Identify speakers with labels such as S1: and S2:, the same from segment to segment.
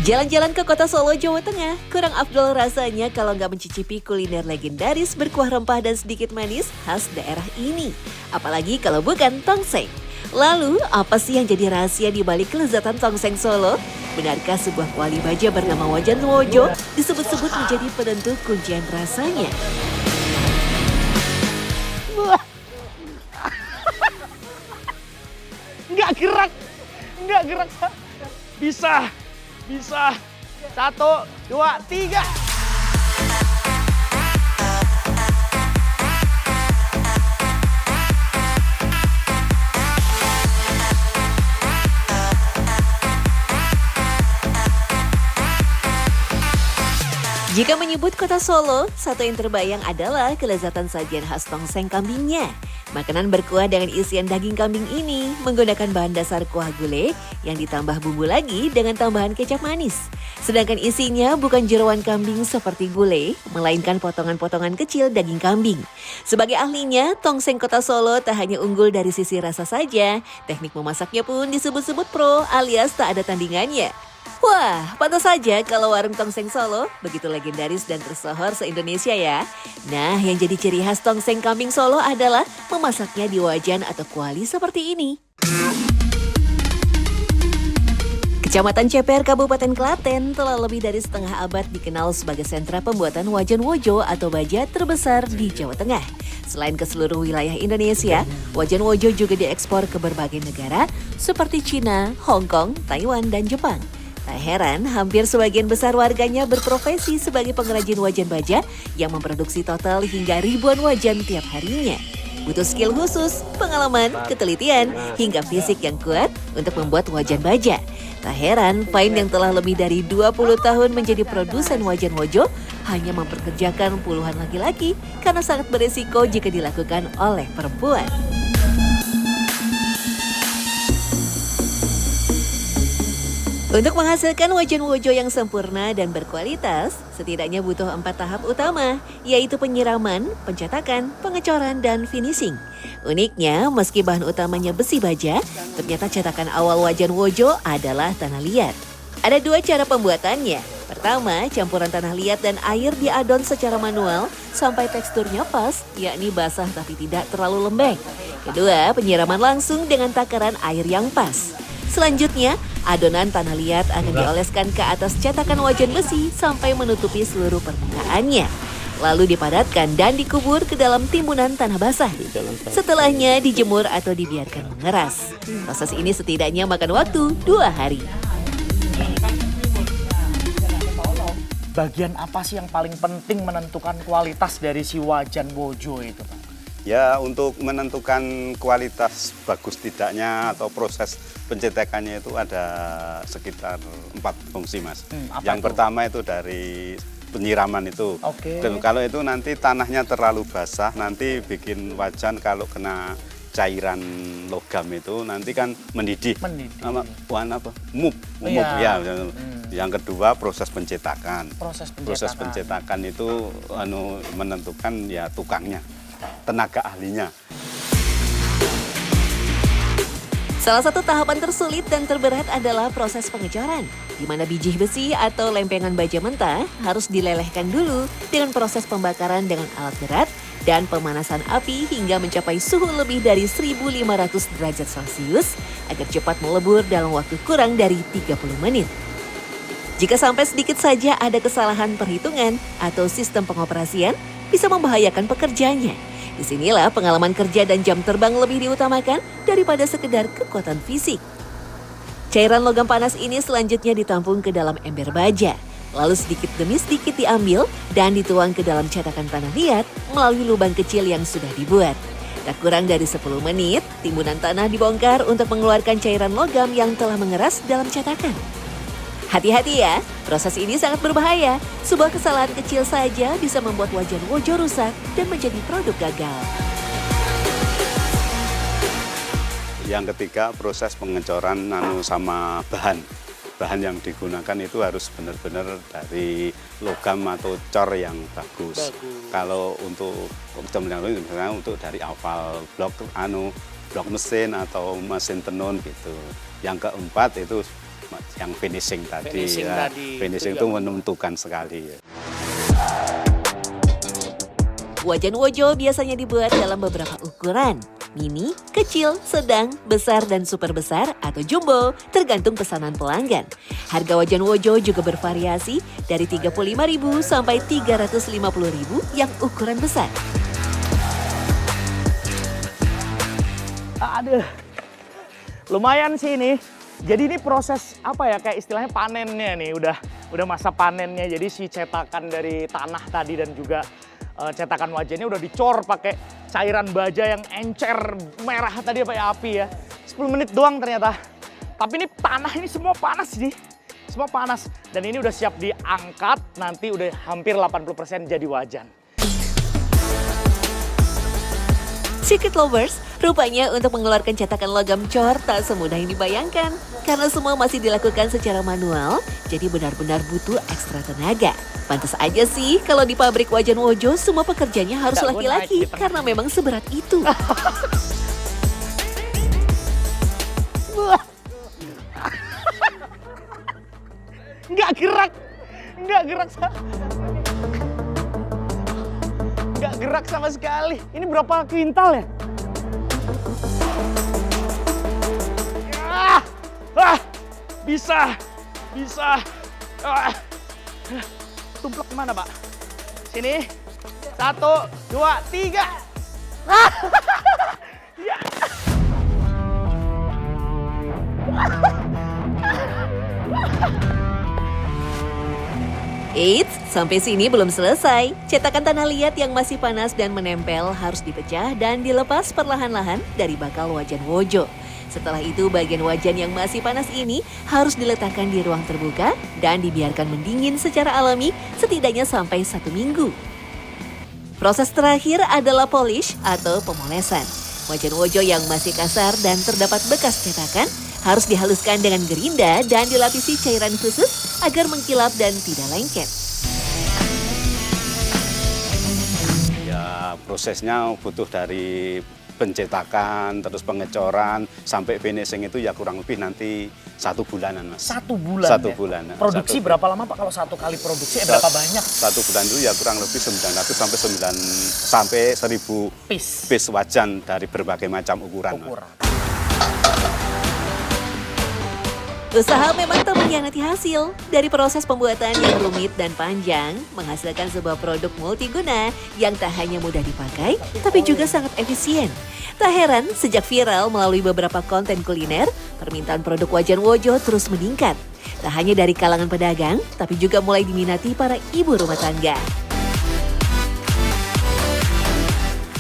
S1: Jalan-jalan ke kota Solo, Jawa Tengah, kurang afdol rasanya kalau nggak mencicipi kuliner legendaris berkuah rempah dan sedikit manis khas daerah ini. Apalagi kalau bukan tongseng. Lalu, apa sih yang jadi rahasia di balik kelezatan tongseng Solo? Benarkah sebuah kuali baja bernama Wajan Wojo disebut-sebut menjadi penentu kuncian rasanya?
S2: Nggak gerak, nggak gerak. Bisa. 1, 2, 3.
S1: Jika menyebut kota Solo, satu yang terbayang adalah kelezatan sajian khas tongseng kambingnya. Makanan berkuah dengan isian daging kambing ini menggunakan bahan dasar kuah gulai yang ditambah bumbu lagi dengan tambahan kecap manis. Sedangkan isinya bukan jeroan kambing seperti gulai, melainkan potongan-potongan kecil daging kambing. Sebagai ahlinya, tongseng kota Solo tak hanya unggul dari sisi rasa saja, teknik memasaknya pun disebut-sebut pro alias tak ada tandingannya. Wah, pantas saja kalau warung tongseng Solo begitu legendaris dan tersohor se-Indonesia ya. Nah, yang jadi ciri khas tongseng kambing Solo adalah memasaknya di wajan atau kuali seperti ini. Kecamatan Ceper, Kabupaten Klaten telah lebih dari setengah abad dikenal sebagai sentra pembuatan wajan wojo atau baja terbesar di Jawa Tengah. Selain ke seluruh wilayah Indonesia, wajan wojo juga diekspor ke berbagai negara seperti Cina, Hong Kong, Taiwan, dan Jepang. Tak heran, hampir sebagian besar warganya berprofesi sebagai pengrajin wajan baja yang memproduksi total hingga ribuan wajan tiap harinya. Butuh skill khusus, pengalaman, ketelitian, hingga fisik yang kuat untuk membuat wajan baja. Tak heran, Fain yang telah lebih dari 20 tahun menjadi produsen wajan wojo hanya memperkerjakan puluhan laki-laki karena sangat beresiko jika dilakukan oleh perempuan. Untuk menghasilkan wajan wojo yang sempurna dan berkualitas, setidaknya butuh 4 tahap utama, yaitu penyiraman, pencetakan, pengecoran, dan finishing. Uniknya, meski bahan utamanya besi baja, ternyata cetakan awal wajan wojo adalah tanah liat. Ada 2 cara pembuatannya. Pertama, campuran tanah liat dan air diadon secara manual sampai teksturnya pas, yakni basah tapi tidak terlalu lembek. Kedua, penyiraman langsung dengan takaran air yang pas. Selanjutnya, adonan tanah liat akan dioleskan ke atas cetakan wajan besi sampai menutupi seluruh permukaannya. Lalu dipadatkan dan dikubur ke dalam timbunan tanah basah. Setelahnya dijemur atau dibiarkan mengeras. Proses ini setidaknya makan waktu 2 hari.
S2: Bagian apa sih yang paling penting menentukan kualitas dari si wajan wojo itu, Pak?
S3: Ya, untuk menentukan kualitas bagus tidaknya atau proses pencetakannya itu ada sekitar 4 fungsi, Mas. Yang pertama itu dari penyiraman itu. Dan kalau itu nanti tanahnya terlalu basah, nanti bikin wajan kalau kena cairan logam itu nanti kan mendidih. Warna apa? Mub. Ya. Yang kedua proses pencetakan. Proses pencetakan itu menentukan ya tukangnya, tenaga ahlinya.
S1: Salah satu tahapan tersulit dan terberat adalah proses pengecoran, di mana biji besi atau lempengan baja mentah harus dilelehkan dulu dengan proses pembakaran dengan alat berat dan pemanasan api hingga mencapai suhu lebih dari 1500 derajat Celcius agar cepat melebur dalam waktu kurang dari 30 menit. Jika sampai sedikit saja ada kesalahan perhitungan atau sistem pengoperasian, bisa membahayakan pekerjanya. Disinilah pengalaman kerja dan jam terbang lebih diutamakan daripada sekedar kekuatan fisik. Cairan logam panas ini selanjutnya ditampung ke dalam ember baja. Lalu sedikit demi sedikit diambil dan dituang ke dalam cetakan tanah liat melalui lubang kecil yang sudah dibuat. Tak kurang dari 10 menit, timbunan tanah dibongkar untuk mengeluarkan cairan logam yang telah mengeras dalam cetakan. Hati-hati ya, proses ini sangat berbahaya. Sebuah kesalahan kecil saja bisa membuat wajan wojo rusak dan menjadi produk gagal.
S3: Yang ketiga, proses pengecoran sama bahan. Bahan yang digunakan itu harus benar-benar dari logam atau cor yang bagus. Kalau untuk misalnya untuk dari awal blok mesin atau mesin tenun gitu. Yang keempat itu yang finishing tadi.
S2: Finishing
S3: ya.
S2: tadi.
S3: Finishing itu menentukan sekali. Ya.
S1: Wajan Wojo biasanya dibuat dalam beberapa ukuran. Mini, kecil, sedang, besar, dan super besar atau jumbo, tergantung pesanan pelanggan. Harga wajan Wojo juga bervariasi dari Rp35.000 sampai Rp350.000 yang ukuran besar.
S2: Aduh, lumayan sih ini. Jadi ini proses apa ya, kayak istilahnya panennya nih, udah masa panennya. Jadi si cetakan dari tanah tadi dan juga cetakan wajannya udah dicor pakai cairan baja yang encer merah tadi apa ya, api ya. 10 menit doang ternyata. Tapi ini tanah ini semua panas sih. Semua panas. Dan ini udah siap diangkat, nanti udah hampir 80% jadi wajan.
S1: Secret Lovers, rupanya untuk mengeluarkan cetakan logam cor tak semudah yang dibayangkan. Karena semua masih dilakukan secara manual, jadi benar-benar butuh ekstra tenaga. Pantas aja sih kalau di pabrik wajan Wojo semua pekerjanya harus
S2: Nggak, gua
S1: laki-laki
S2: naik di tengah.
S1: karena memang seberat itu.
S2: Nggak gerak nggak gerak sama sekali. Ini berapa kuintal ya? Bisa. Tumplek kemana, Pak? Sini. 1, 2, 3. Ya.
S1: Eits, sampai sini belum selesai. Cetakan tanah liat yang masih panas dan menempel harus dipecah dan dilepas perlahan-lahan dari bakal wajan Wojo. Setelah itu bagian wajan yang masih panas ini harus diletakkan di ruang terbuka dan dibiarkan mendingin secara alami setidaknya sampai 1 minggu. Proses terakhir adalah polish atau pemolesan. Wajan Wojo yang masih kasar dan terdapat bekas cetakan harus dihaluskan dengan gerinda dan dilapisi cairan khusus agar mengkilap dan tidak lengket.
S3: Ya, prosesnya butuh dari pencetakan, terus pengecoran, sampai finishing itu ya kurang lebih nanti 1 bulanan, Mas.
S2: 1 bulan
S3: 1
S2: ya?
S3: bulan.
S2: Produksi berapa lama, Pak, kalau 1 kali produksi? Berapa banyak?
S3: 1 bulan itu ya kurang lebih 900 sampai 1000 piece wajan dari berbagai macam ukuran. Mas.
S1: Usaha memang tak mengkhianati hasil. Dari proses pembuatan yang rumit dan panjang, menghasilkan sebuah produk multiguna yang tak hanya mudah dipakai, tapi juga sangat efisien. Tak heran, sejak viral melalui beberapa konten kuliner, permintaan produk wajan Wojo terus meningkat. Tak hanya dari kalangan pedagang, tapi juga mulai diminati para ibu rumah tangga.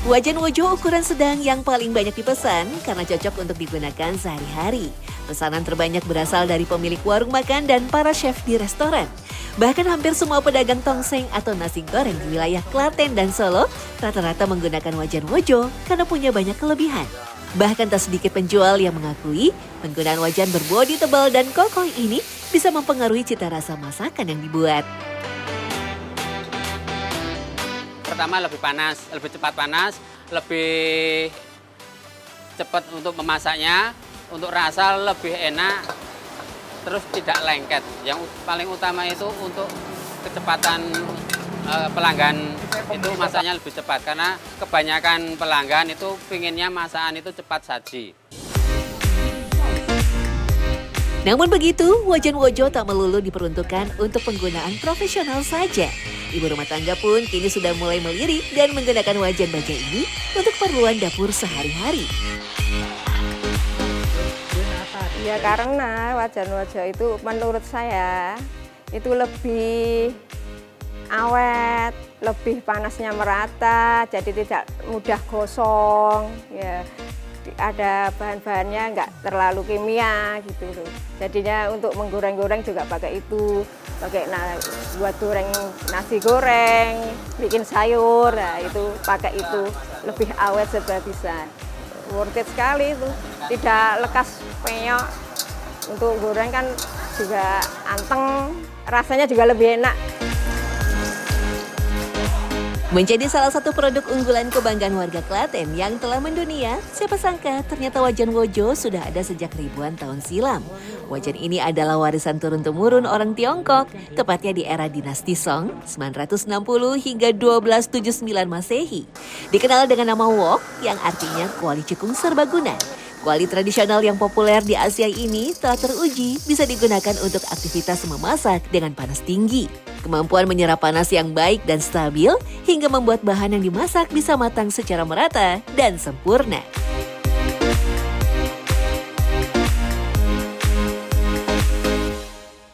S1: Wajan Wojo ukuran sedang yang paling banyak dipesan karena cocok untuk digunakan sehari-hari. Pesanan terbanyak berasal dari pemilik warung makan dan para chef di restoran. Bahkan hampir semua pedagang tongseng atau nasi goreng di wilayah Klaten dan Solo rata-rata menggunakan wajan Wojo karena punya banyak kelebihan. Bahkan tak sedikit penjual yang mengakui penggunaan wajan berbodi tebal dan kokoh ini bisa mempengaruhi cita rasa masakan yang dibuat.
S4: Pertama lebih panas, lebih cepat panas, lebih cepat untuk memasaknya, untuk rasa lebih enak, terus tidak lengket. Yang paling utama itu untuk kecepatan pelanggan itu masaknya lebih cepat karena kebanyakan pelanggan itu pinginnya masakan itu cepat saji.
S1: Namun begitu, wajan Wojo tak melulu diperuntukkan untuk penggunaan profesional saja. Ibu rumah tangga pun kini sudah mulai melirik dan menggunakan wajan baja ini untuk keperluan dapur sehari-hari.
S5: Ya karena wajan Wojo itu menurut saya itu lebih awet, lebih panasnya merata, jadi tidak mudah gosong. Ya, ada bahan-bahannya nggak terlalu kimia gitu loh. Jadinya untuk menggoreng-goreng juga pakai itu, pakai buat goreng nasi goreng, bikin sayur, nah itu pakai itu lebih awet serba bisa. Worth it sekali itu, tidak lekas penyok. Untuk goreng kan juga anteng, rasanya juga lebih enak.
S1: Menjadi salah satu produk unggulan kebanggaan warga Klaten yang telah mendunia, siapa sangka ternyata wajan Wojo sudah ada sejak ribuan tahun silam. Wajan ini adalah warisan turun-temurun orang Tiongkok, tepatnya di era dinasti Song 960 hingga 1279 Masehi. Dikenal dengan nama wok yang artinya kuali cekung serbaguna. Kuali tradisional yang populer di Asia ini telah teruji bisa digunakan untuk aktivitas memasak dengan panas tinggi. Kemampuan menyerap panas yang baik dan stabil hingga membuat bahan yang dimasak bisa matang secara merata dan sempurna.